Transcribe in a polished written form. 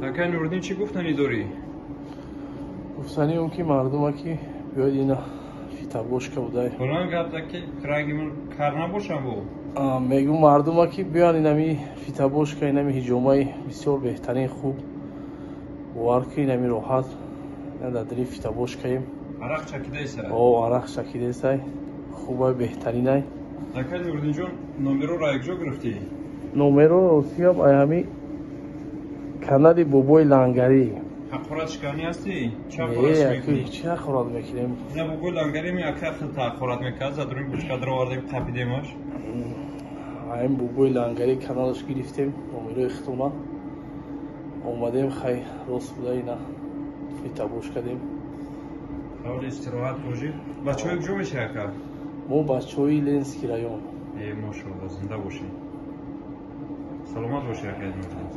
Акай Нуруддин чӣ гуфтанӣ дорӣ? гуфтанӣ он ки мардума ки биёед ина фитабошка будай Фулан гапта ки крагимон кар набошам бо. мегӯ мардума ки биёян инами фитабошка инами ҳиҷомаи бисёр беҳтарин хуб бовар ки инами роҳат ина дар дили фитабошкаем Арақ чакидайсай? арақ чакидесай хубай беҳтаринай. Акай Нуруддинҷон, номероро якҷо гирифтӣ? номеро ростиям аями канади бобои лангарӣ ҳақорат шикарнӣ ҳастӣ? Чӣ ҳақорат мекунӣ? чӣ ҳақорат мекунем? Ина бобои лангариме акай хелта ҳақорат мекард, задури бушкадро овардем қапидемаш. ҳамин бобои лангарӣ каналаш гирифтем номерои хитона омадем хай рост буда ина фитабошка дем ҳавли истироҳат бошӣ. Бачаҳои куҷо мешавӣ акай? мо бачаҳои Ленский район. Машоалло, зинда бошӣ. Саломат бошӣ акай Нуруддин.